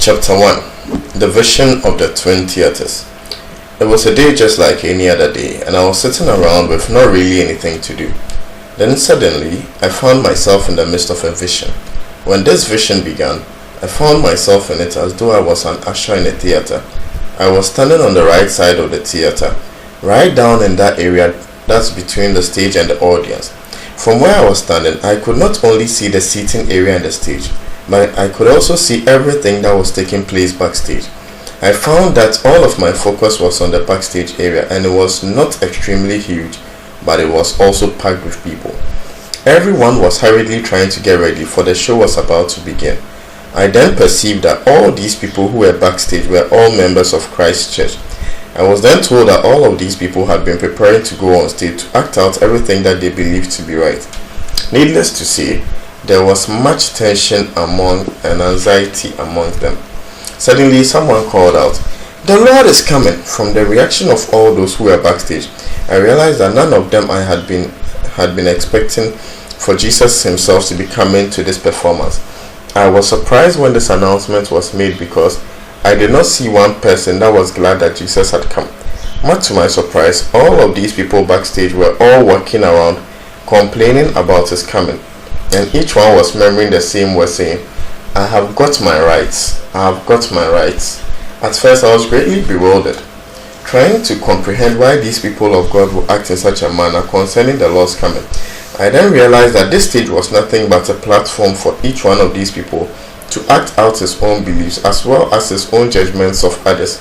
Chapter 1. The Vision of the Twin Theathers. It was a day just like any other day, and I was sitting around with not really anything to do. Then suddenly, I found myself in the midst of a vision. When this vision began, I found myself in it as though I was an usher in a theater. I was standing on the right side of the theater, right down in that area that's between the stage and the audience. From where I was standing, I could not only see the seating area and the stage, but I could also see everything that was taking place backstage. I found that all of my focus was on the backstage area, and it was not extremely huge, but it was also packed with people. Everyone was hurriedly trying to get ready, for the show was about to begin. I then perceived that all these people who were backstage were all members of Christ's Church. I was then told that all of these people had been preparing to go on stage to act out everything that they believed to be right. Needless to say, there was much tension and anxiety among them. Suddenly, someone called out, "The Lord is coming!" From the reaction of all those who were backstage, I realized that none of them I had been expecting for Jesus himself to be coming to this performance. I was surprised when this announcement was made because I did not see one person that was glad that Jesus had come. Much to my surprise, all of these people backstage were all walking around complaining about his coming. And each one was murmuring the same word, saying, "I have got my rights. I have got my rights." At first, I was greatly bewildered, trying to comprehend why these people of God would act in such a manner concerning the Lord's coming. I then realized that this stage was nothing but a platform for each one of these people to act out his own beliefs as well as his own judgments of others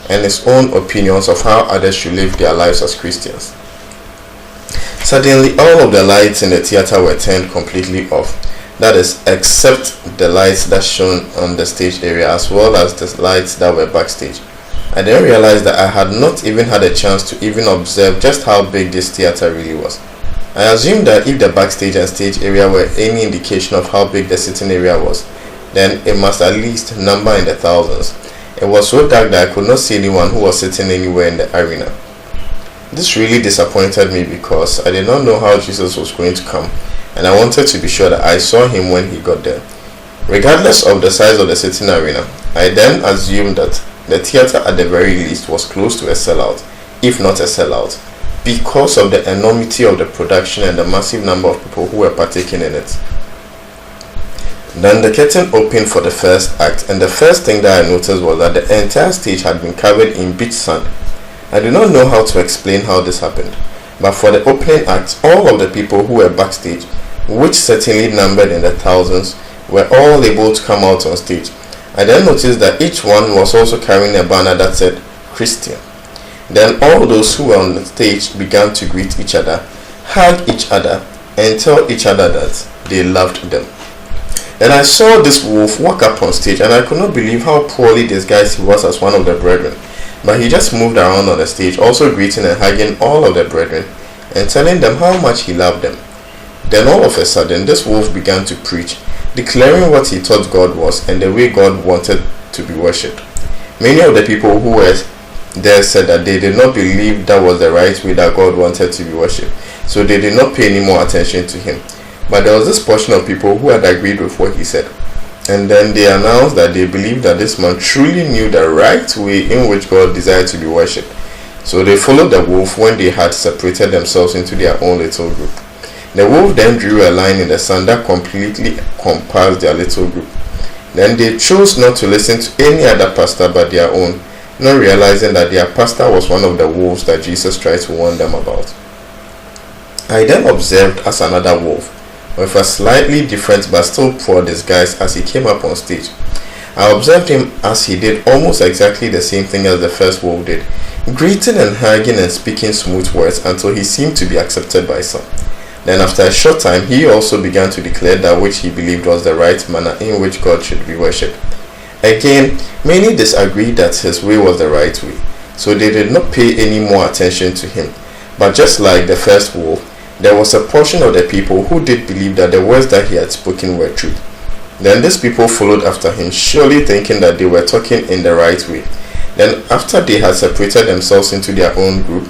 and his own opinions of how others should live their lives as Christians. Suddenly, all of the lights in the theater were turned completely off. That is, except the lights that shone on the stage area as well as the lights that were backstage. I then realized that I had not even had a chance to even observe just how big this theater really was. I assumed that if the backstage and stage area were any indication of how big the sitting area was, then it must at least number in the thousands. It was so dark that I could not see anyone who was sitting anywhere in the arena. This really disappointed me because I did not know how Jesus was going to come, and I wanted to be sure that I saw him when he got there. Regardless of the size of the sitting arena, I then assumed that the theater at the very least was close to a sellout, if not a sellout, because of the enormity of the production and the massive number of people who were partaking in it. Then the curtain opened for the first act, and the first thing that I noticed was that the entire stage had been covered in beach sand. I do not know how to explain how this happened, but for the opening act, all of the people who were backstage, which certainly numbered in the thousands, were all able to come out on stage. I then noticed that each one was also carrying a banner that said Christian. Then all those who were on the stage began to greet each other, hug each other, and tell each other that they loved them. Then I saw this wolf walk up on stage, and I could not believe how poorly disguised he was as one of the brethren. But he just moved around on the stage, also greeting and hugging all of the brethren and telling them how much he loved them. Then all of a sudden, this wolf began to preach, declaring what he thought God was and the way God wanted to be worshipped. Many of the people who were there said that they did not believe that was the right way that God wanted to be worshipped, so they did not pay any more attention to him. But there was this portion of people who had agreed with what he said. And then they announced that they believed that this man truly knew the right way in which God desired to be worshipped. So they followed the wolf when they had separated themselves into their own little group. The wolf then drew a line in the sand that completely compassed their little group. Then they chose not to listen to any other pastor but their own, not realizing that their pastor was one of the wolves that Jesus tried to warn them about. I then observed as another wolf, with a slightly different but still poor disguise as he came up on stage. I observed him as he did almost exactly the same thing as the first wolf did, greeting and hugging and speaking smooth words until he seemed to be accepted by some. Then after a short time, he also began to declare that which he believed was the right manner in which God should be worshipped. Again, many disagreed that his way was the right way, so they did not pay any more attention to him. But just like the first wolf, there was a portion of the people who did believe that the words that he had spoken were true. Then these people followed after him, surely thinking that they were talking in the right way. Then after they had separated themselves into their own group,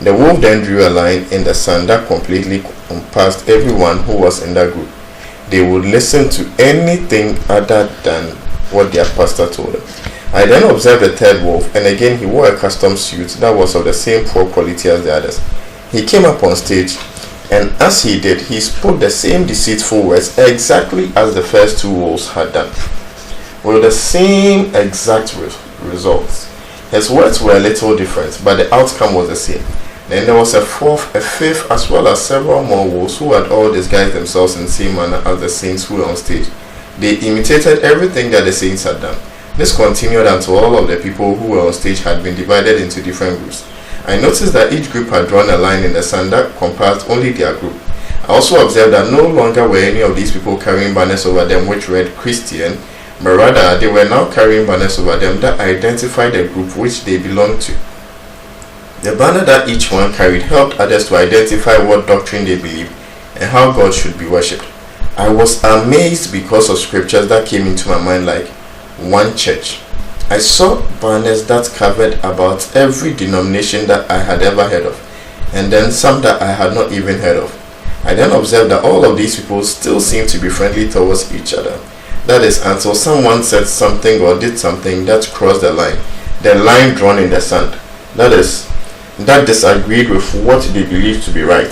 the wolf then drew a line in the sand that completely encompassed everyone who was in that group. They would listen to anything other than what their pastor told them. I then observed the third wolf, and again he wore a custom suit that was of the same poor quality as the others. He came up on stage, and as he did, he spoke the same deceitful words exactly as the first two wolves had done, with the same exact results. His words were a little different, but the outcome was the same. Then there was a fourth, a fifth, as well as several more wolves who had all disguised themselves in the same manner as the saints who were on stage. They imitated everything that the saints had done. This continued until all of the people who were on stage had been divided into different groups. I noticed that each group had drawn a line in the sand that comprised only their group. I also observed that no longer were any of these people carrying banners over them which read Christian, but rather they were now carrying banners over them that identified the group which they belonged to. The banner that each one carried helped others to identify what doctrine they believed and how God should be worshipped. I was amazed because of scriptures that came into my mind like one church. I saw banners that covered about every denomination that I had ever heard of, and then some that I had not even heard of. I then observed that all of these people still seemed to be friendly towards each other. That is, until someone said something or did something that crossed the line drawn in the sand. That disagreed with what they believed to be right.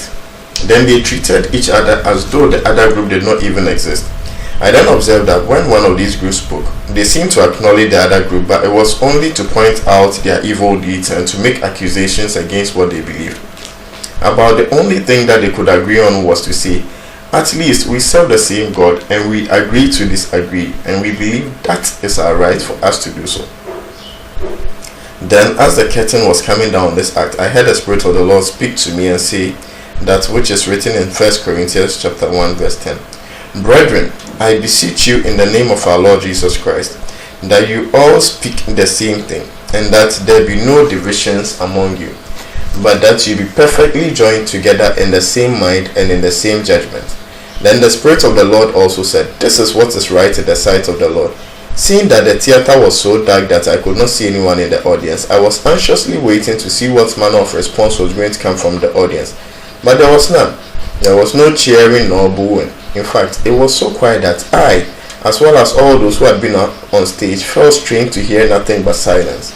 Then they treated each other as though the other group did not even exist. I then observed that when one of these groups spoke, they seemed to acknowledge the other group, but it was only to point out their evil deeds and to make accusations against what they believed. About the only thing that they could agree on was to say, at least we serve the same God and we agree to disagree, and we believe that is our right for us to do so. Then, as the curtain was coming down on this act, I heard the Spirit of the Lord speak to me and say that which is written in 1 Corinthians chapter 1 verse 10. Brethren, I beseech you in the name of our Lord Jesus Christ, that you all speak the same thing, and that there be no divisions among you, but that you be perfectly joined together in the same mind and in the same judgment. Then the Spirit of the Lord also said, this is what is right in the sight of the Lord. Seeing that the theater was so dark that I could not see anyone in the audience, I was anxiously waiting to see what manner of response was going to come from the audience. But there was none. There was no cheering nor booing. In fact, it was so quiet that I, as well as all those who had been on stage, felt strange to hear nothing but silence.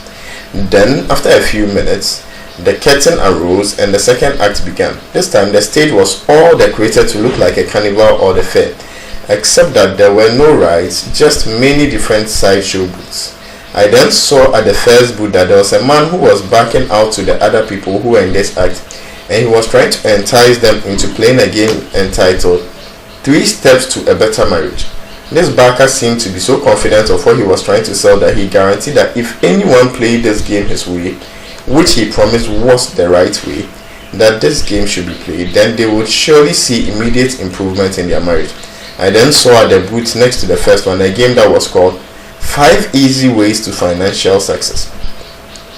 Then, after a few minutes, the curtain arose and the second act began. This time, the stage was all decorated to look like a carnival or the fair, except that there were no rides, just many different sideshow booths. I then saw at the first booth that there was a man who was backing out to the other people who were in this act, and he was trying to entice them into playing a game entitled 3 Steps to a Better Marriage. This backer seemed to be so confident of what he was trying to sell that he guaranteed that if anyone played this game his way, which he promised was the right way, that this game should be played, then they would surely see immediate improvement in their marriage. I then saw at the booth next to the first one a game that was called 5 Easy Ways to Financial Success.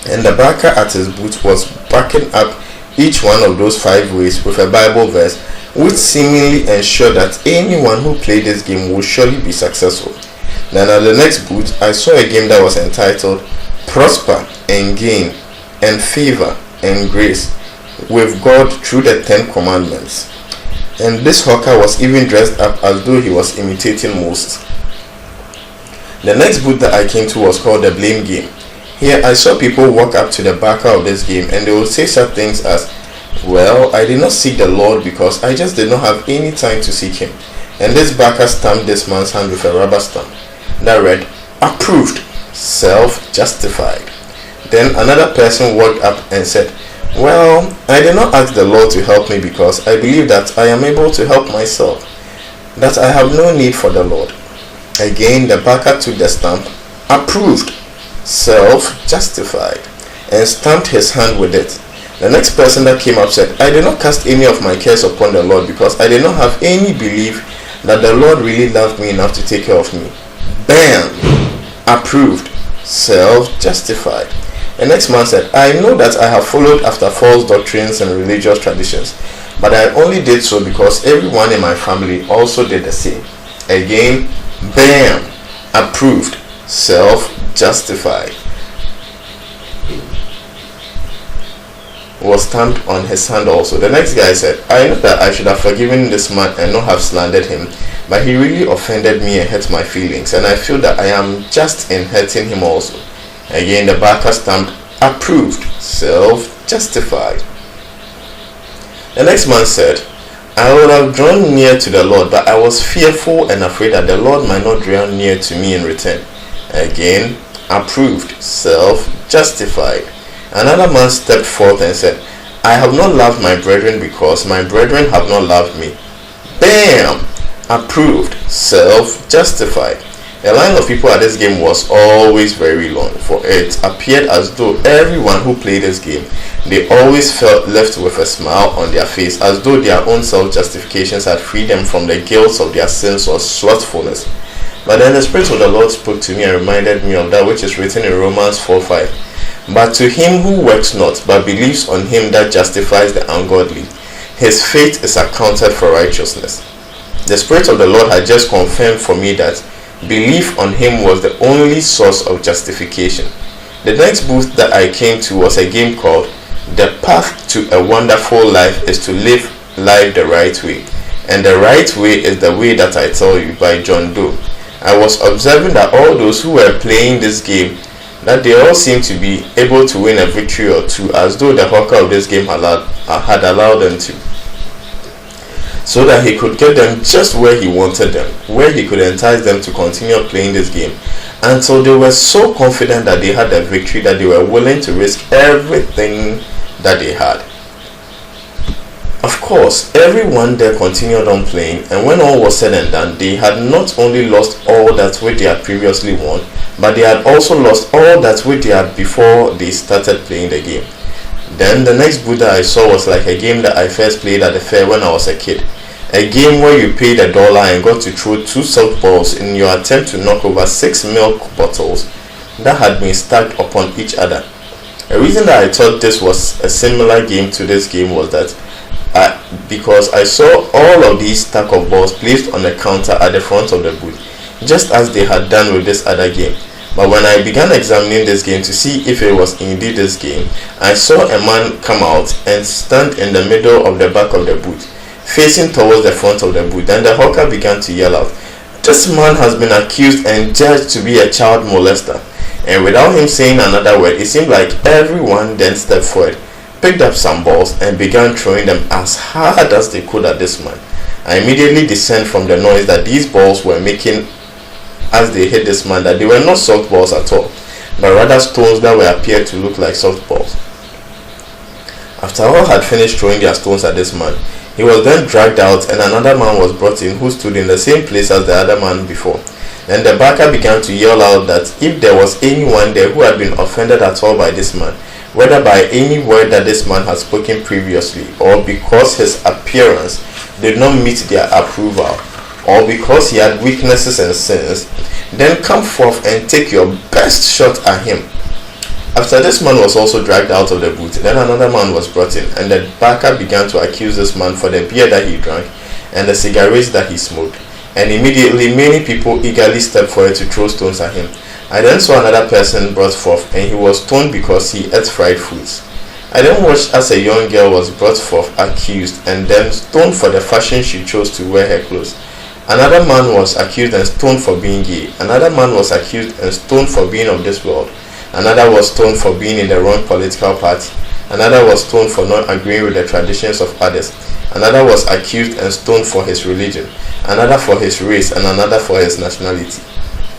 And the backer at his booth was backing up each one of those 5 ways with a Bible verse, which seemingly ensured that anyone who played this game would surely be successful. Then at the next booth, I saw a game that was entitled Prosper and Gain and Favor and Grace with God through the 10 Commandments. And this hawker was even dressed up as though he was imitating Moses. The next booth that I came to was called the Blame Game. Here I saw people walk up to the backer of this game and they would say such things as, well, I did not seek the Lord because I just did not have any time to seek him. And this backer stamped this man's hand with a rubber stamp that read, approved, self-justified. Then another person walked up and said, well, I did not ask the Lord to help me because I believe that I am able to help myself, that I have no need for the Lord. Again, the backer took the stamp, approved, self-justified, and stamped his hand with it. The next person that came up said, I did not cast any of my cares upon the Lord because I did not have any belief that the Lord really loved me enough to take care of me. Bam! Approved, self-justified. The next man said, I know that I have followed after false doctrines and religious traditions, but I only did so because everyone in my family also did the same. Again, bam! Approved, self-justified. was stamped on his hand also. The next guy said, I know that I should have forgiven this man and not have slandered him, but he really offended me and hurt my feelings, and I feel that I am just in hurting him also. Again, the backer stamped approved, self-justified. The next man said, I would have drawn near to the Lord, but I was fearful and afraid that the Lord might not draw near to me in return. Again, approved, self-justified. Another man stepped forth and said, I have not loved my brethren because my brethren have not loved me. Bam! Approved, self-justified. The line of people at this game was always very long, for it appeared as though everyone who played this game, they always felt left with a smile on their face, as though their own self-justifications had freed them from the guilt of their sins or slothfulness. But then the Spirit of the Lord spoke to me and reminded me of that which is written in Romans 4:5. But to him who works not, but believes on him that justifies the ungodly, his faith is accounted for righteousness. The Spirit of the Lord had just confirmed for me that belief on him was the only source of justification. The next booth that I came to was a game called The Path to a Wonderful Life is to Live Life the Right Way. And the right way is the way that I tell you, by John Doe. I was observing that all those who were playing this game, that they all seemed to be able to win a victory or two, as though the hawker of this game had allowed them to, so that he could get them just where he wanted them, where he could entice them to continue playing this game until they were so confident that they had the victory that they were willing to risk everything that they had. Of course, everyone there continued on playing, and when all was said and done, they had not only lost all that which they had previously won, but they had also lost all that which they had before they started playing the game. Then the next booth that I saw was like a game that I first played at the fair when I was a kid. A game where you paid $1 and got to throw 2 salt balls in your attempt to knock over 6 milk bottles that had been stacked upon each other. The reason that I thought this was a similar game to this game was that because I saw all of these stack of balls placed on the counter at the front of the booth, just as they had done with this other game. But when I began examining this game to see if it was indeed this game, I saw a man come out and stand in the middle of the back of the booth, facing towards the front of the booth. Then the hawker began to yell out, "This man has been accused and judged to be a child molester." And without him saying another word, it seemed like everyone then stepped forward, picked up some balls and began throwing them as hard as they could at this man. I immediately discerned from the noise that these balls were making as they hit this man that they were not soft balls at all, but rather stones that were appeared to look like soft balls. After all had finished throwing their stones at this man, he was then dragged out and another man was brought in who stood in the same place as the other man before. Then the backer began to yell out that if there was anyone there who had been offended at all by this man, whether by any word that this man had spoken previously, or because his appearance did not meet their approval, or because he had weaknesses and sins, then come forth and take your best shot at him. After this man was also dragged out of the booth, then another man was brought in, and the backer began to accuse this man for the beer that he drank and the cigarettes that he smoked. And immediately many people eagerly stepped forward to throw stones at him. I then saw another person brought forth, and he was stoned because he ate fried foods. I then watched as a young girl was brought forth accused and then stoned for the fashion she chose to wear her clothes. Another man was accused and stoned for being gay. Another man was accused and stoned for being of this world. Another was stoned for being in the wrong political party. Another was stoned for not agreeing with the traditions of others. Another was accused and stoned for his religion. Another for his race, and another for his nationality.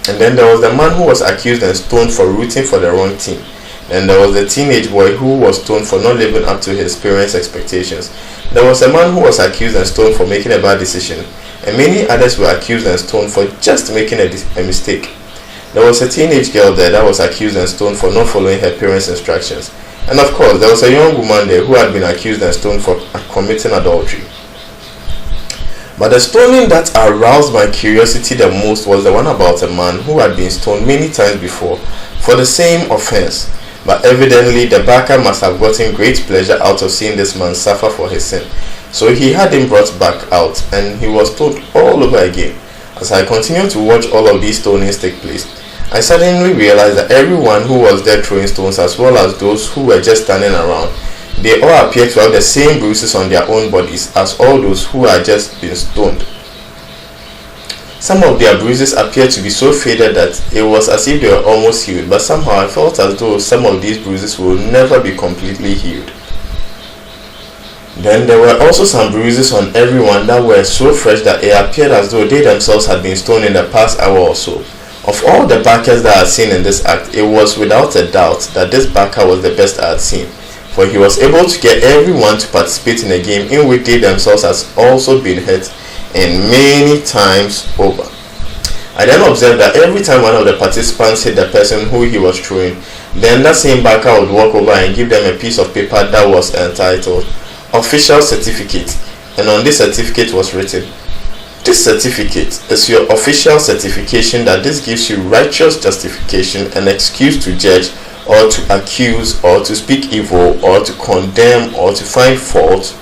And then there was the man who was accused and stoned for rooting for the wrong team. Then there was the teenage boy who was stoned for not living up to his parents' expectations. There was a man who was accused and stoned for making a bad decision. And many others were accused and stoned for just making a mistake. There was a teenage girl there that was accused and stoned for not following her parents' instructions. And of course, there was a young woman there who had been accused and stoned for committing adultery. But the stoning that aroused my curiosity the most was the one about a man who had been stoned many times before for the same offense. But evidently the backer must have gotten great pleasure out of seeing this man suffer for his sin. So he had him brought back out and he was stoned all over again. As I continued to watch all of these stonings take place, I suddenly realized that everyone who was there throwing stones, as well as those who were just standing around, They all appear to have the same bruises on their own bodies as all those who had just been stoned. Some of their bruises appeared to be so faded that it was as if they were almost healed, but somehow I felt as though some of these bruises will never be completely healed. Then there were also some bruises on everyone that were so fresh that it appeared as though they themselves had been stoned in the past hour or so. Of all the backers that I had seen in this act, it was without a doubt that this backer was the best I had seen, for he was able to get everyone to participate in a game in which they themselves had also been hurt and many times over. I then observed that every time one of the participants hit the person who he was throwing, then that same backer would walk over and give them a piece of paper that was entitled Official Certificate, and on this certificate was written, "This certificate is your official certification that this gives you righteous justification and excuse to judge or to accuse or to speak evil or to condemn or to find fault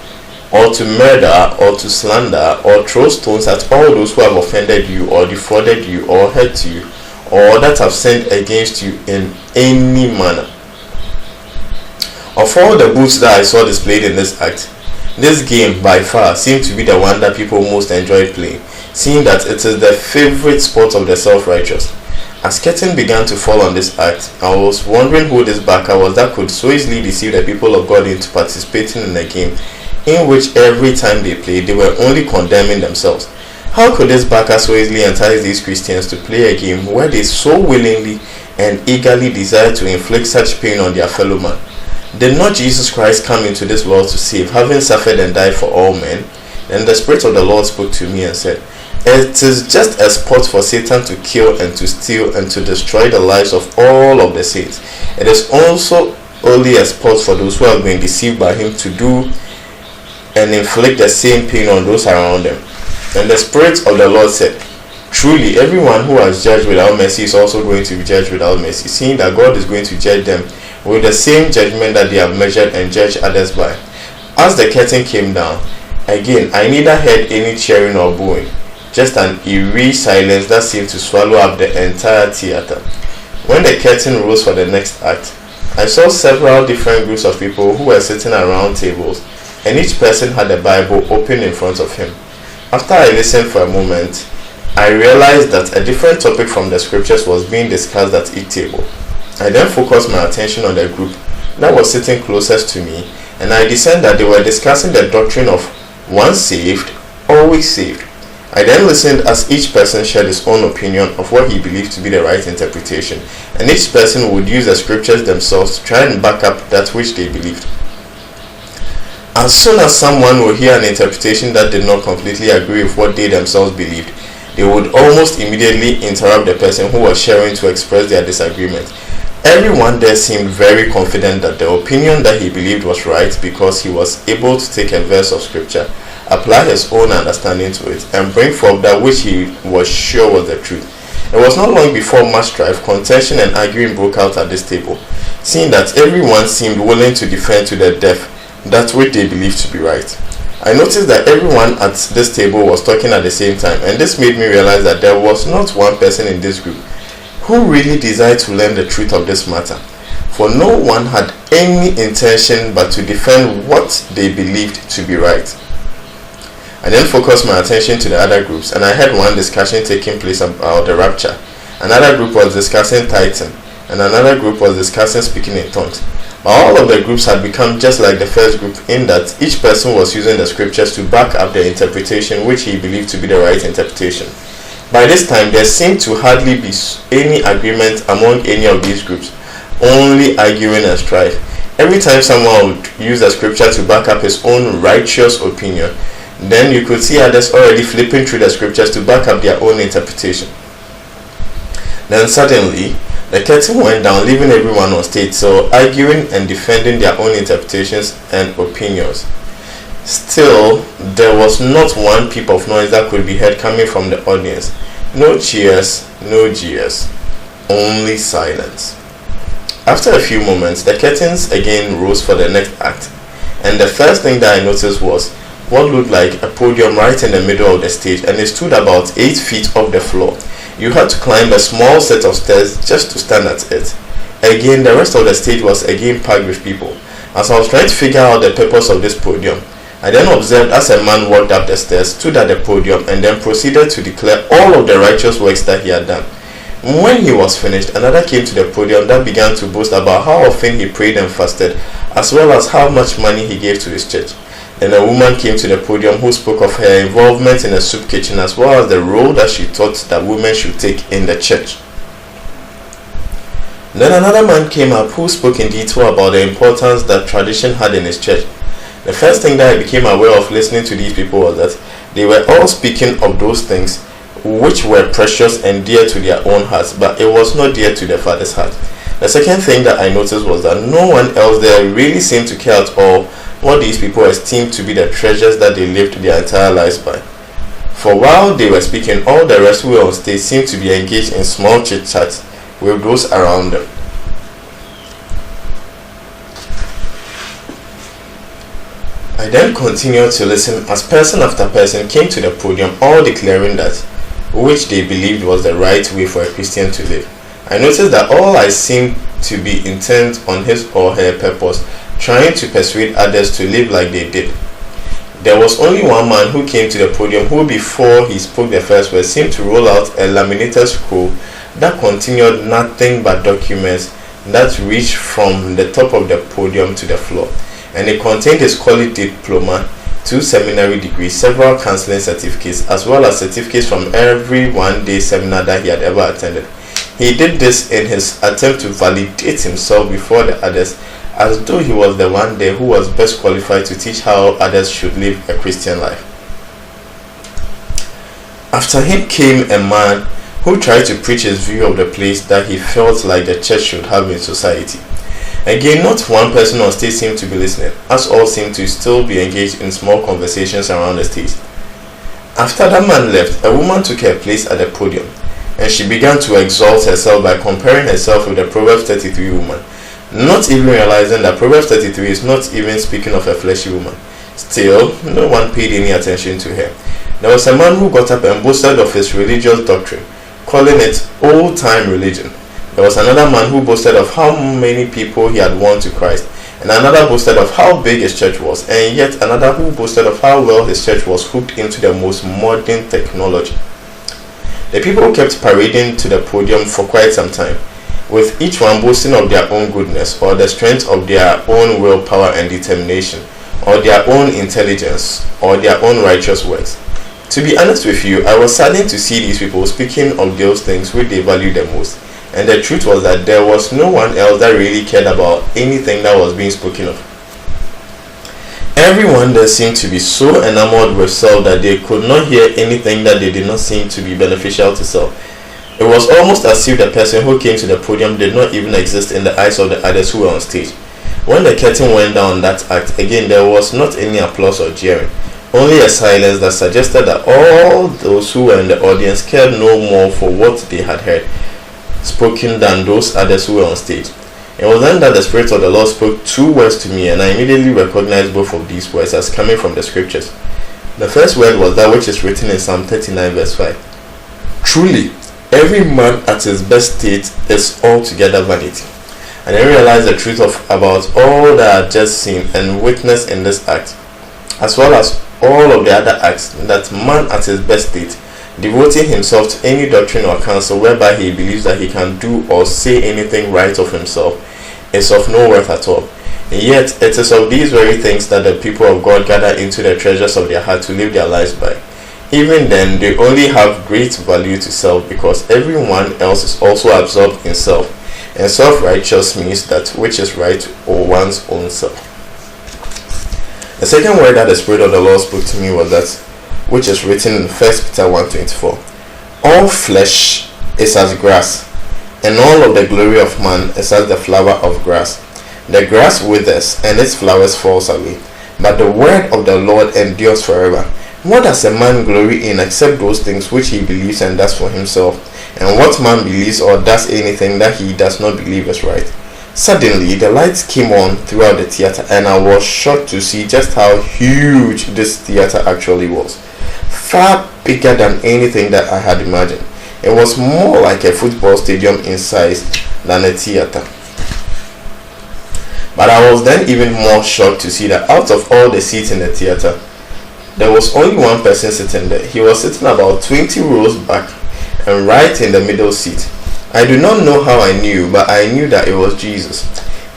or to murder or to slander or throw stones at all those who have offended you or defrauded you or hurt you or that have sinned against you in any manner." Of all the booths that I saw displayed in this act, this game by far seemed to be the one that people most enjoyed playing, seeing that it is the favorite sport of the self-righteous. As curtain began to fall on this act, I was wondering who this backer was that could so easily deceive the people of God into participating in a game in which every time they played, they were only condemning themselves. How could this backer so easily entice these Christians to play a game where they so willingly and eagerly desire to inflict such pain on their fellow man? Did not Jesus Christ come into this world to save, having suffered and died for all men? Then the Spirit of the Lord spoke to me and said, "It is just a sport for Satan to kill and to steal and to destroy the lives of all of the saints. It is also only a sport for those who have been deceived by him to do and inflict the same pain on those around them." And the Spirit of the Lord said, "Truly, everyone who has judged without mercy is also going to be judged without mercy, seeing that God is going to judge them with the same judgment that they have measured and judged others by." As the curtain came down, again I neither heard any cheering or booing, just an eerie silence that seemed to swallow up the entire theater. When the curtain rose for the next act, I saw several different groups of people who were sitting around tables, and each person had a Bible open in front of him. After I listened for a moment, I realized that a different topic from the scriptures was being discussed at each table. I then focused my attention on the group that was sitting closest to me, and I discerned that they were discussing the doctrine of once saved, always saved. I then listened as each person shared his own opinion of what he believed to be the right interpretation, and each person would use the scriptures themselves to try and back up that which they believed. As soon as someone would hear an interpretation that did not completely agree with what they themselves believed, they would almost immediately interrupt the person who was sharing to express their disagreement. Everyone there seemed very confident that the opinion that he believed was right because he was able to take a verse of scripture, apply his own understanding to it, and bring forth that which he was sure was the truth. It was not long before much strife, contention, and arguing broke out at this table, seeing that everyone seemed willing to defend to the death that which they believed to be right. I noticed that everyone at this table was talking at the same time, and this made me realize that there was not one person in this group who really desired to learn the truth of this matter, for no one had any intention but to defend what they believed to be right. I then focused my attention to the other groups, and I heard one discussion taking place about the rapture. Another group was discussing tithing, and another group was discussing speaking in tongues. But all of the groups had become just like the first group in that each person was using the scriptures to back up the interpretation which he believed to be the right interpretation. By this time, there seemed to hardly be any agreement among any of these groups, only arguing and strife. Every time someone would use the scripture to back up his own righteous opinion, then you could see others already flipping through the scriptures to back up their own interpretation. Then suddenly, the curtain went down, leaving everyone on stage, so arguing and defending their own interpretations and opinions. Still, there was not one peep of noise that could be heard coming from the audience. No cheers, no jeers, only silence. After a few moments, the curtains again rose for the next act, and the first thing that I noticed was what looked like a podium right in the middle of the stage, and it stood about 8 feet off the floor. You had to climb a small set of stairs just to stand at it. Again, the rest of the stage was again packed with people. As I was trying to figure out the purpose of this podium, I then observed as a man walked up the stairs, stood at the podium, and then proceeded to declare all of the righteous works that he had done. When he was finished, another came to the podium that began to boast about how often he prayed and fasted, as well as how much money he gave to his church. Then a woman came to the podium who spoke of her involvement in a soup kitchen, as well as the role that she thought that women should take in the church. Then another man came up who spoke in detail about the importance that tradition had in his church. The first thing that I became aware of listening to these people was that they were all speaking of those things which were precious and dear to their own hearts, but it was not dear to their Father's heart. The second thing that I noticed was that no one else there really seemed to care at all what these people esteemed to be the treasures that they lived their entire lives by. For while they were speaking, all the rest who were on stage seemed to be engaged in small chit-chats with those around them. I then continued to listen as person after person came to the podium, all declaring that which they believed was the right way for a Christian to live. I noticed that all I seemed to be intent on his or her purpose, trying to persuade others to live like they did. There was only one man who came to the podium who, before he spoke the first word, seemed to roll out a laminated scroll that continued nothing but documents that reached from the top of the podium to the floor, and it contained his college diploma, 2 seminary degrees, several counseling certificates, as well as certificates from every one-day seminar that he had ever attended. He did this in his attempt to validate himself before the others, as though he was the one there who was best qualified to teach how others should live a Christian life. After him came a man who tried to preach his view of the place that he felt like the church should have in society. Again, not one person on stage seemed to be listening, as all seemed to still be engaged in small conversations around the stage. After that man left, a woman took her place at the podium, and she began to exalt herself by comparing herself with the Proverbs 33 woman, not even realizing that Proverbs 33 is not even speaking of a fleshy woman. Still, no one paid any attention to her. There was a man who got up and boasted of his religious doctrine, calling it old-time religion. There was another man who boasted of how many people he had won to Christ, and another boasted of how big his church was, and yet another who boasted of how well his church was hooked into the most modern technology. The people kept parading to the podium for quite some time, with each one boasting of their own goodness, or the strength of their own willpower and determination, or their own intelligence, or their own righteous works. To be honest with you, I was saddened to see these people speaking of those things which they valued the most. And the truth was that there was no one else that really cared about anything that was being spoken of. Everyone there seemed to be so enamored with self that they could not hear anything that they did not seem to be beneficial to self. It was almost as if the person who came to the podium did not even exist in the eyes of the others who were on stage. When the curtain went down on that act, again there was not any applause or jeering, only a silence that suggested that all those who were in the audience cared no more for what they had heard spoken than those others who were on stage. It was then that the Spirit of the Lord spoke 2 words to me, and I immediately recognized both of these words as coming from the scriptures. The first word was that which is written in Psalm 39 verse 5. Truly, every man at his best state is altogether vanity. And I realized the truth about all that I had just seen and witnessed in this act, as well as all of the other acts, that man at his best state, devoting himself to any doctrine or counsel whereby he believes that he can do or say anything right of himself, is of no worth at all. And yet it is of these very things that the people of God gather into the treasures of their heart to live their lives by. Even then, they only have great value to self, because everyone else is also absorbed in self, and self-righteous means that which is right or one's own self. The second word that the Spirit of the Lord spoke to me was that which is written in 1 Peter 1:24. All flesh is as grass, and all of the glory of man is as the flower of grass. The grass withers, and its flowers falls away, but the word of the Lord endures forever. What does a man glory in except those things which he believes and does for himself? And what man believes or does anything that he does not believe is right? Suddenly, the lights came on throughout the theater, and I was shocked to see just how huge this theater actually was. Far bigger than anything that I had imagined. It was more like a football stadium in size than a theater. But I was then even more shocked to see that out of all the seats in the theater, there was only one person sitting there. He was sitting about 20 rows back and right in the middle seat. I do not know how I knew, but I knew that it was Jesus.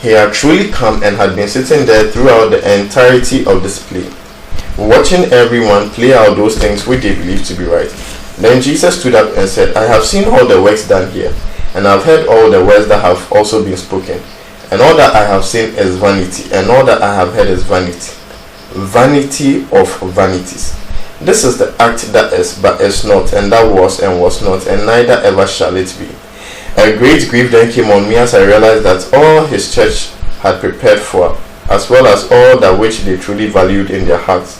He had truly come and had been sitting there throughout the entirety of this play, watching everyone play out those things which they believed to be right. Then Jesus stood up and said, I have seen all the works done here, and I have heard all the words that have also been spoken. And all that I have seen is vanity, and all that I have heard is vanity. Vanity of vanities. This is the act that is, but is not, and that was and was not, and neither ever shall it be. A great grief then came on me as I realized that all his church had prepared for, as well as all that which they truly valued in their hearts,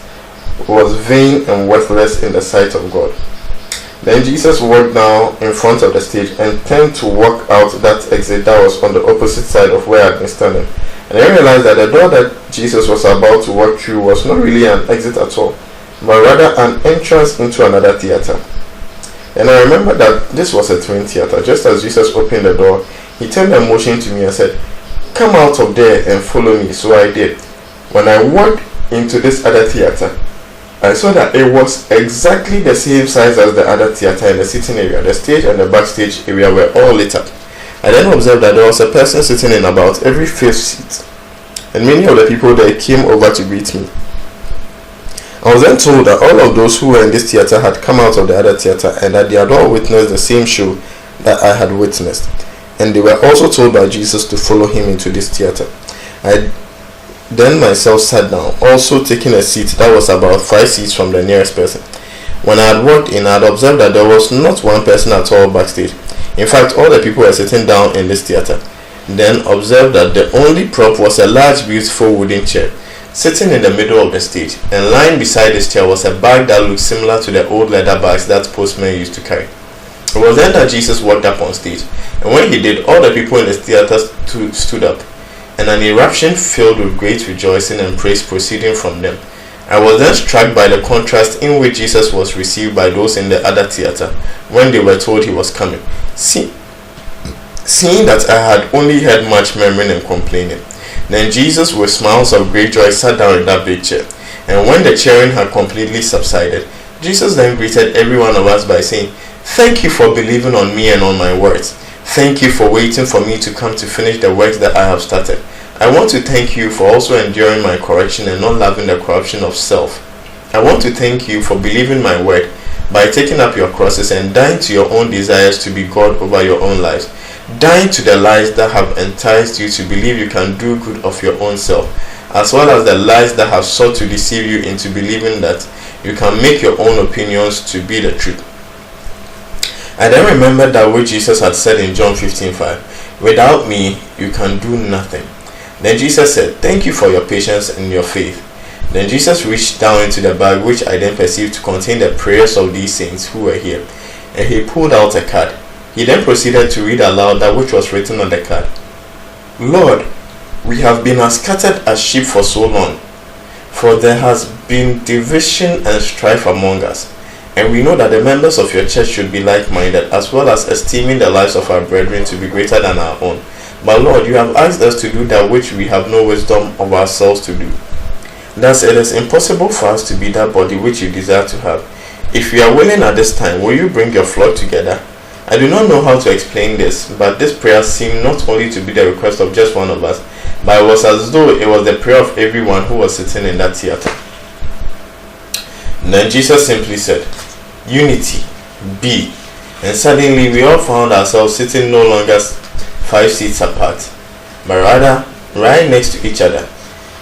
was vain and worthless in the sight of God. Then Jesus walked down in front of the stage and turned to walk out that exit that was on the opposite side of where I had been standing. And I realized that the door that Jesus was about to walk through was not really an exit at all, but rather an entrance into another theater. And I remember that this was a twin theater. Just as Jesus opened the door, he turned and motioned to me and said, come out of there and follow me. So I did. When I walked into this other theater, I saw that it was exactly the same size as the other theater in the sitting area. The stage and the backstage area were all lit up. I then observed that there was a person sitting in about every fifth seat, and many of the people there came over to greet me. I was then told that all of those who were in this theater had come out of the other theater and that they had all witnessed the same show that I had witnessed. And they were also told by Jesus to follow him into this theater. I then myself sat down, also taking a seat that was about 5 seats from the nearest person. When I had walked in, I had observed that there was not one person at all backstage. In fact, all the people were sitting down in this theater. Then observed that the only prop was a large, beautiful wooden chair sitting in the middle of the stage, and lying beside this chair was a bag that looked similar to the old leather bags that postmen used to carry. It was then that Jesus walked up on stage, and when he did, all the people in the theater stood up, and an eruption filled with great rejoicing and praise proceeding from them. I was then struck by the contrast in which Jesus was received by those in the other theater when they were told he was coming. Seeing that I had only heard much murmuring and complaining, then Jesus, with smiles of great joy, sat down in that big chair. And when the cheering had completely subsided, Jesus then greeted every one of us by saying, thank you for believing on me and on my words. Thank you for waiting for me to come to finish the works that I have started. I want to thank you for also enduring my correction and not loving the corruption of self. I want to thank you for believing my word by taking up your crosses and dying to your own desires to be God over your own lives. Dying to the lies that have enticed you to believe you can do good of your own self, as well as the lies that have sought to deceive you into believing that you can make your own opinions to be the truth. I then remembered that which Jesus had said in John 15:5, without me you can do nothing. Then Jesus said, thank you for your patience and your faith. Then Jesus reached down into the bag, which I then perceived to contain the prayers of these saints who were here, and he pulled out a card. He then proceeded to read aloud that which was written on the card. Lord, we have been as scattered as sheep for so long, for there has been division and strife among us, and we know that the members of your church should be like-minded, as well as esteeming the lives of our brethren to be greater than our own. But Lord, you have asked us to do that which we have no wisdom of ourselves to do. Thus it is impossible for us to be that body which you desire to have. If you are willing at this time, will you bring your flock together? I do not know how to explain this, but this prayer seemed not only to be the request of just one of us, but it was as though it was the prayer of everyone who was sitting in that theater. And then Jesus simply said, unity, be. And suddenly we all found ourselves sitting no longer 5 seats apart, but rather right next to each other.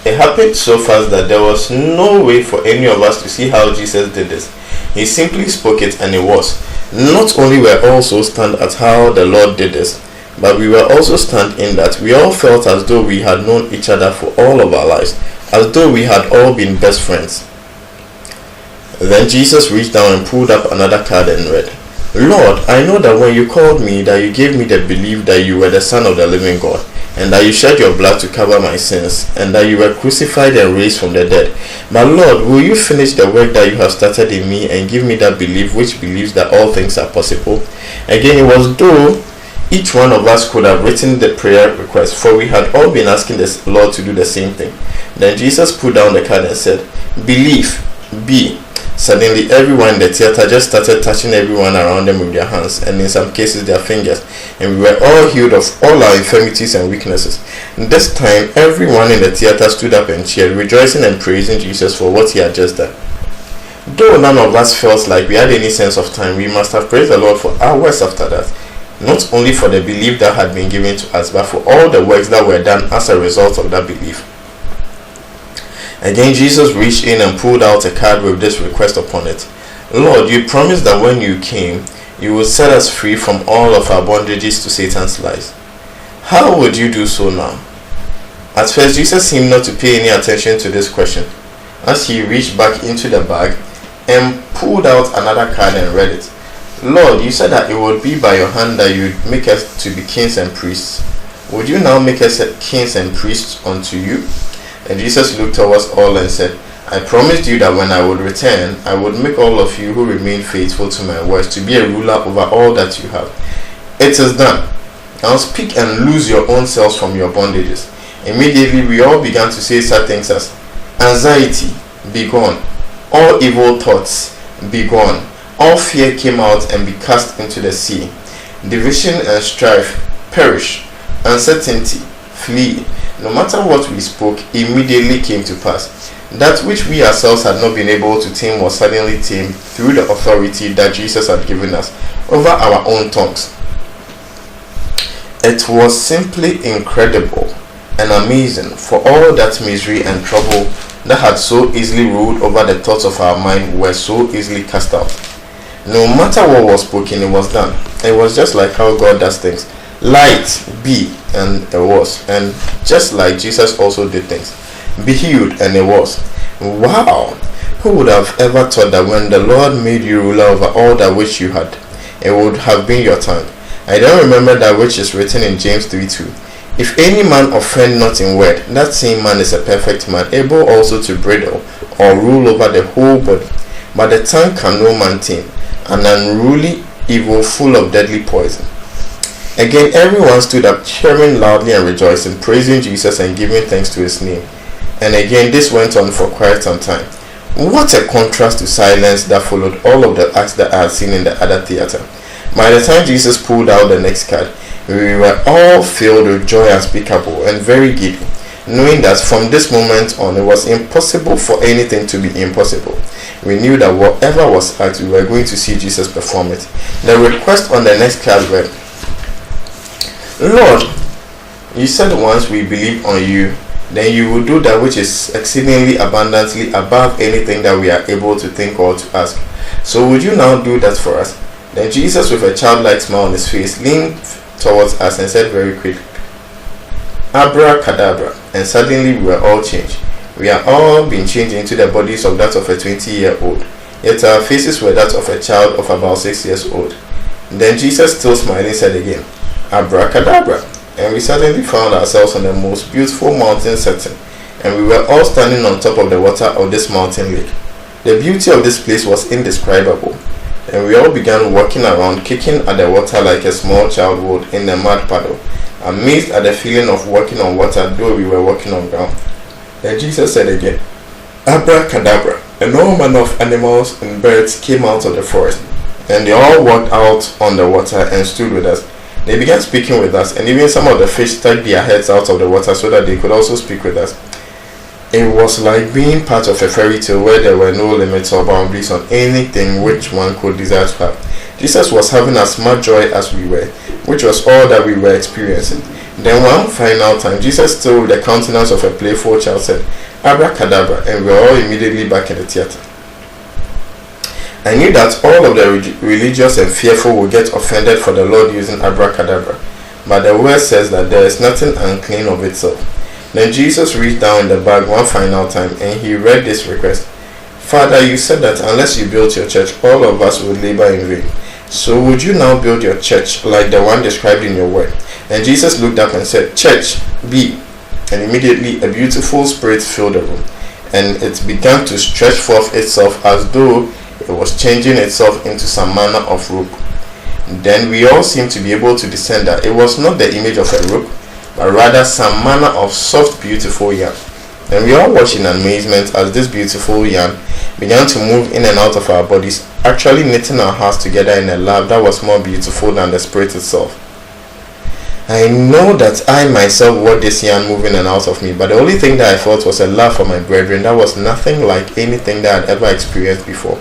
It happened so fast that there was no way for any of us to see how Jesus did this. He simply spoke it, and it was. Not only were all so stunned at how the Lord did this, but we were also stunned in that we all felt as though we had known each other for all of our lives, as though we had all been best friends. Then Jesus reached down and pulled up another card and read, Lord, I know that when you called me, that you gave me the belief that you were the Son of the living God, and that you shed your blood to cover my sins, and that you were crucified and raised from the dead. But Lord, will you finish the work that you have started in me and give me that belief which believes that all things are possible? Again, it was though each one of us could have written the prayer request, for we had all been asking the Lord to do the same thing. Then Jesus put down the card and said, "Believe, be." Suddenly, everyone in the theater just started touching everyone around them with their hands, and in some cases their fingers, and we were all healed of all our infirmities and weaknesses. This time, everyone in the theater stood up and cheered, rejoicing and praising Jesus for what he had just done. Though none of us felt like we had any sense of time, we must have praised the Lord for hours after that, not only for the belief that had been given to us, but for all the works that were done as a result of that belief. Again, Jesus reached in and pulled out a card with this request upon it. "Lord, you promised that when you came, you would set us free from all of our bondages to Satan's lies. How would you do so now?" At first, Jesus seemed not to pay any attention to this question, as he reached back into the bag and pulled out another card and read it. "Lord, you said that it would be by your hand that you would make us to be kings and priests. Would you now make us kings and priests unto you?" And Jesus looked towards all and said, "I promised you that when I would return, I would make all of you who remain faithful to my words to be a ruler over all that you have. It is done. Now speak and loose your own selves from your bondages." Immediately we all began to say such things as, "Anxiety, be gone. All evil thoughts, be gone. All fear came out and be cast into the sea. Division and strife, perish. Uncertainty, flee." No matter what we spoke, immediately came to pass. That which we ourselves had not been able to tame was suddenly tamed through the authority that Jesus had given us over our own tongues. It was simply incredible and amazing, for all that misery and trouble that had so easily ruled over the thoughts of our mind were so easily cast out. No matter what was spoken, it was done. It was just like how God does things. Light, be, and it was. And just like Jesus also did things. Be healed, and it was. Wow! Who would have ever thought that when the Lord made you ruler over all that which you had, it would have been your tongue? I don't remember that which is written in James 3:2. "If any man offend not in word, that same man is a perfect man, able also to bridle or rule over the whole body. But the tongue can no man tame, an unruly evil full of deadly poison." Again, everyone stood up, cheering loudly and rejoicing, praising Jesus and giving thanks to his name. And again, this went on for quite some time. What a contrast to silence that followed all of the acts that I had seen in the other theater. By the time Jesus pulled out the next card, we were all filled with joy unspeakable and very giddy, knowing that from this moment on it was impossible for anything to be impossible. We knew that whatever was asked, we were going to see Jesus perform it. The request on the next card read, "Lord, you said once we believe on you, then you will do that which is exceedingly abundantly above anything that we are able to think or to ask. So would you now do that for us?" Then Jesus, with a childlike smile on his face, leaned towards us and said very quickly, "Abracadabra," and suddenly we were all changed. We are all being changed into the bodies of that of a 20-year-old, yet our faces were that of a child of about 6 years old. Then Jesus, still smiling, said again, "Abracadabra," and we suddenly found ourselves on the most beautiful mountain setting, and we were all standing on top of the water of this mountain lake. The beauty of this place was indescribable, and we all began walking around, kicking at the water like a small child would in a mud puddle, amazed at the feeling of walking on water though we were walking on ground. Then Jesus said again, "Abracadabra," and all manner of animals and birds came out of the forest, and they all walked out on the water and stood with us. They began speaking with us, and even some of the fish stuck their heads out of the water so that they could also speak with us. It was like being part of a fairy tale where there were no limits or boundaries on anything which one could desire to have. Jesus was having as much joy as we were, which was all that we were experiencing. Then one final time, Jesus, still with the countenance of a playful child, said, "Abracadabra," and we were all immediately back in the theater. I knew that all of the religious and fearful would get offended for the Lord using abracadabra, but the word says that there is nothing unclean of itself. Then Jesus reached down in the bag one final time and he read this request. "Father, you said that unless you build your church, all of us would labor in vain. So would you now build your church like the one described in your word?" And Jesus looked up and said, "Church, be." And immediately a beautiful spirit filled the room, and it began to stretch forth itself as though it was changing itself into some manner of rope. Then we all seemed to be able to discern that it was not the image of a rope, but rather some manner of soft, beautiful yarn. And we all watched in amazement as this beautiful yarn began to move in and out of our bodies, actually knitting our hearts together in a love that was more beautiful than the spirit itself. I know that I myself watched this yarn move in and out of me, but the only thing that I felt was a love for my brethren that was nothing like anything that I had ever experienced before.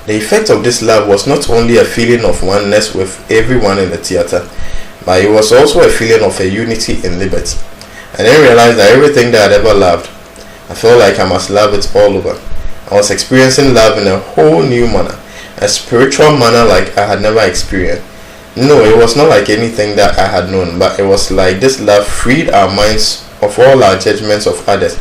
The effect of this love was not only a feeling of oneness with everyone in the theater, but it was also a feeling of a unity in liberty. I then realized that everything that I had ever loved, I felt like I must love it all over. I was experiencing love in a whole new manner, a spiritual manner like I had never experienced. No, it was not like anything that I had known, but it was like this love freed our minds of all our judgments of others,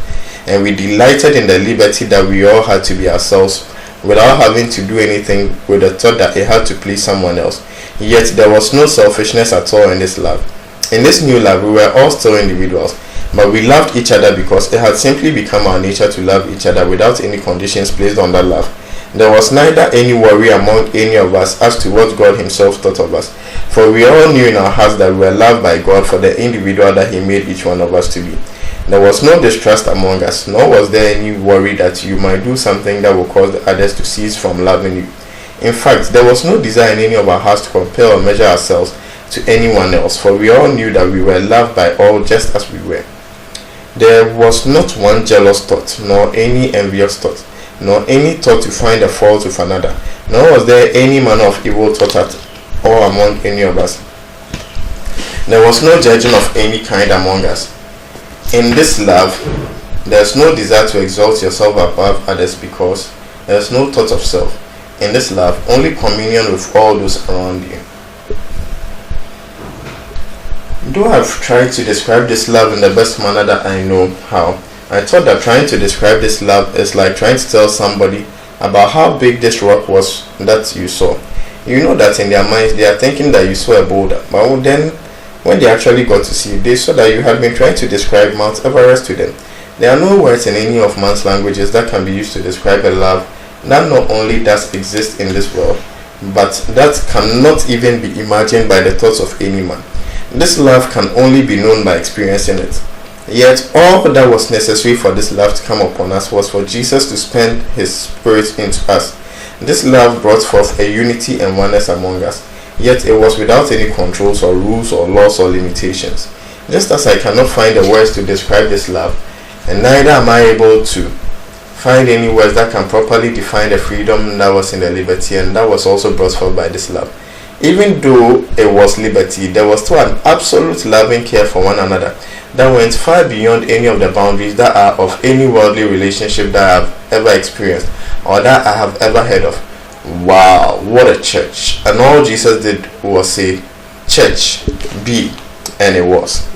and we delighted in the liberty that we all had to be ourselves without having to do anything with the thought that it had to please someone else. Yet there was no selfishness at all in this love. In this new love, we were all still individuals, but we loved each other because it had simply become our nature to love each other without any conditions placed on that love. There was neither any worry among any of us as to what God himself thought of us, for we all knew in our hearts that we were loved by God for the individual that he made each one of us to be. There was no distrust among us, nor was there any worry that you might do something that will cause the others to cease from loving you. In fact, there was no desire in any of our hearts to compare or measure ourselves to anyone else, for we all knew that we were loved by all just as we were. There was not one jealous thought, nor any envious thought, nor any thought to find a fault with another, nor was there any manner of evil thought at all among any of us. There was no judging of any kind among us. In this love, there is no desire to exalt yourself above others because there is no thought of self. In this love, only communion with all those around you. Though I've tried to describe this love in the best manner that I know how, I thought that trying to describe this love is like trying to tell somebody about how big this rock was that you saw. You know that in their minds they are thinking that you saw a boulder, but then when they actually got to see, they saw that you had been trying to describe Mount Everest to them. There are no words in any of man's languages that can be used to describe a love that not only does exist in this world, but that cannot even be imagined by the thoughts of any man. This love can only be known by experiencing it. Yet all that was necessary for this love to come upon us was for Jesus to spend his spirit into us. This love brought forth a unity and oneness among us. Yet it was without any controls or rules or laws or limitations. Just as I cannot find the words to describe this love, and neither am I able to find any words that can properly define the freedom that was in the liberty and that was also brought forth by this love. Even though it was liberty, there was still an absolute loving care for one another that went far beyond any of the boundaries that are of any worldly relationship that I have ever experienced or that I have ever heard of. Wow, what a church. And all Jesus did was say, "Church, be," and it was.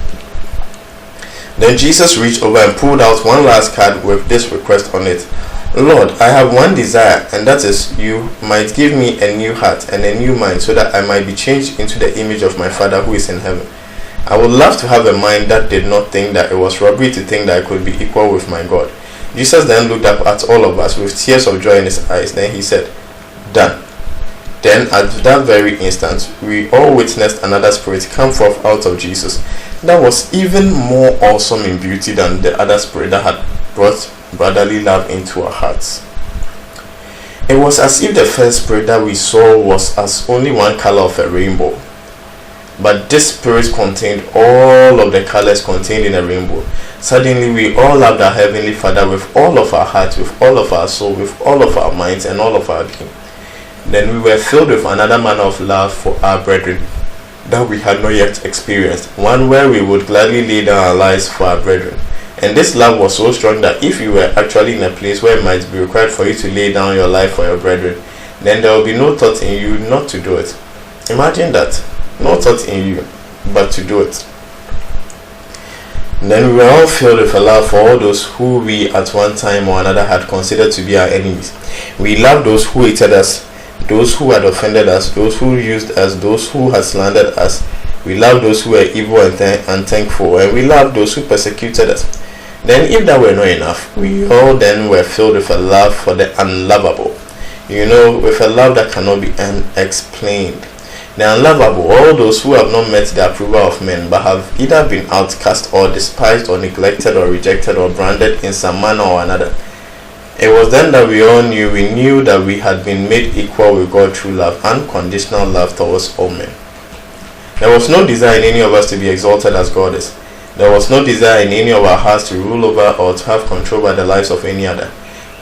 Then Jesus reached over and pulled out one last card with this request on it. "Lord, I have one desire, and that is you might give me a new heart and a new mind so that I might be changed into the image of my Father who is in heaven. I would love to have a mind that did not think that it was robbery to think that I could be equal with my God." Jesus then looked up at all of us with tears of joy in his eyes. Then he said, "Done." Then at that very instant, we all witnessed another spirit come forth out of Jesus that was even more awesome in beauty than the other spirit that had brought brotherly love into our hearts. It was as if the first spirit that we saw was as only one color of a rainbow. But this spirit contained all of the colors contained in a rainbow. Suddenly we all loved our Heavenly Father with all of our hearts, with all of our soul, with all of our minds and all of our being. Then we were filled with another manner of love for our brethren that we had not yet experienced, one where we would gladly lay down our lives for our brethren. And this love was so strong that if you were actually in a place where it might be required for you to lay down your life for your brethren, then there will be no thought in you not to do it. Imagine that. No thought in you, but to do it. And then we were all filled with a love for all those who we at one time or another had considered to be our enemies. We loved those who hated us, those who had offended us, those who used us, those who had slandered us. We loved those who were evil and unthankful, and we loved those who persecuted us. Then if that were not enough, we all then were filled with a love for the unlovable. with a love that cannot be explained. The unlovable, all those who have not met the approval of men, but have either been outcast or despised or neglected or rejected or branded in some manner or another. It was then that we knew that we had been made equal with God through love, unconditional love towards all men. There was no desire in any of us to be exalted as God is. There was no desire in any of our hearts to rule over or to have control by the lives of any other.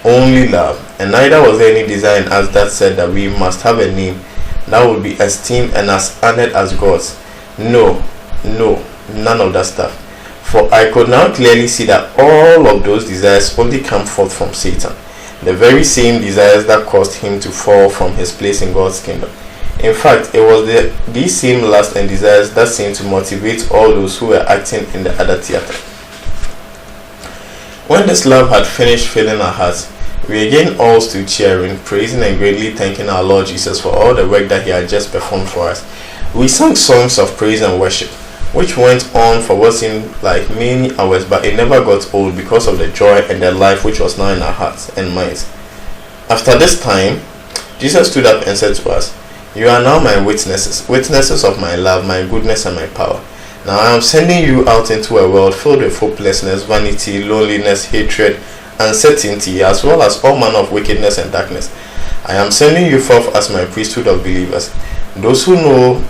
Only love. And neither was there any desire in us that said that we must have a name that would be esteemed and as honored as God's. No, none of that stuff. For I could now clearly see that all of those desires only come forth from Satan, the very same desires that caused him to fall from his place in God's kingdom. In fact, it was these same lusts and desires that seemed to motivate all those who were acting in the other theater. When this love had finished filling our hearts, we again all stood cheering, praising and greatly thanking our Lord Jesus for all the work that he had just performed for us. We sang songs of praise and worship, which went on for what seemed like many hours, but it never got old because of the joy and the life which was now in our hearts and minds. After this time, Jesus stood up and said to us, "You are now my witnesses of my love, my goodness and my power. Now I am sending you out into a world filled with hopelessness, vanity, loneliness, hatred, uncertainty, as well as all manner of wickedness and darkness. I am sending you forth as my priesthood of believers. Those who know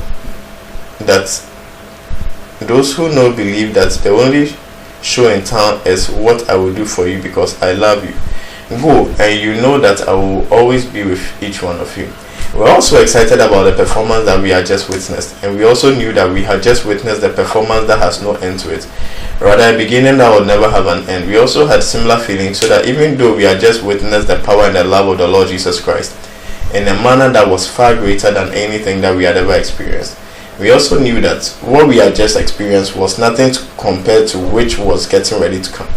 believe that the only show in town is what I will do for you because I love you. Go, and you know that I will always be with each one of you." We're also excited about the performance that we had just witnessed, and we also knew that we had just witnessed the performance that has no end to it, rather a beginning that will never have an end. We also had similar feelings, so that even though we had just witnessed the power and the love of the Lord Jesus Christ in a manner that was far greater than anything that we had ever experienced, we also knew that what we had just experienced was nothing compared to which was getting ready to come.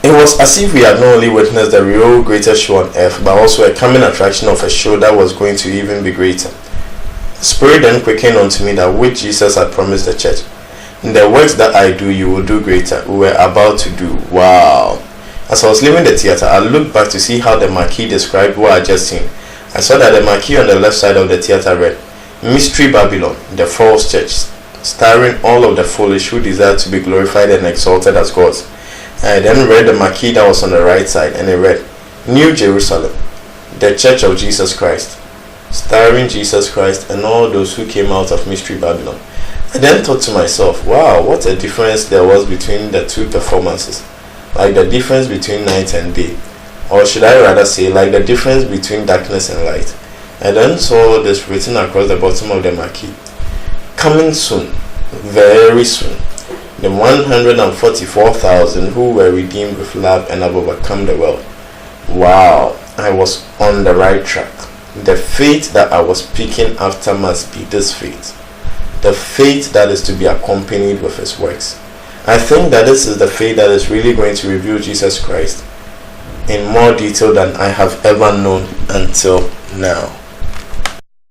It was as if we had not only witnessed the real greatest show on earth, but also a coming attraction of a show that was going to even be greater. The Spirit then quickened unto me that which Jesus had promised the church. "The works that I do, you will do greater." We were about to do. Wow. As I was leaving the theater, I looked back to see how the marquee described what I had just seen. I saw that the marquee on the left side of the theater read, "Mystery Babylon, the false church, starring all of the foolish who desire to be glorified and exalted as gods." I then read the marquee that was on the right side, and it read, "New Jerusalem, the Church of Jesus Christ, starring Jesus Christ and all those who came out of Mystery Babylon." I then thought to myself, wow, what a difference there was between the two performances. Like the difference between night and day. Or should I rather say, like the difference between darkness and light. I then saw this written across the bottom of the marquee. "Coming soon, very soon, the 144,000 who were redeemed with love and have overcome the world." Wow, I was on the right track. The faith that I was picking after must be this faith. The faith that is to be accompanied with his works. I think that this is the faith that is really going to reveal Jesus Christ in more detail than I have ever known until now.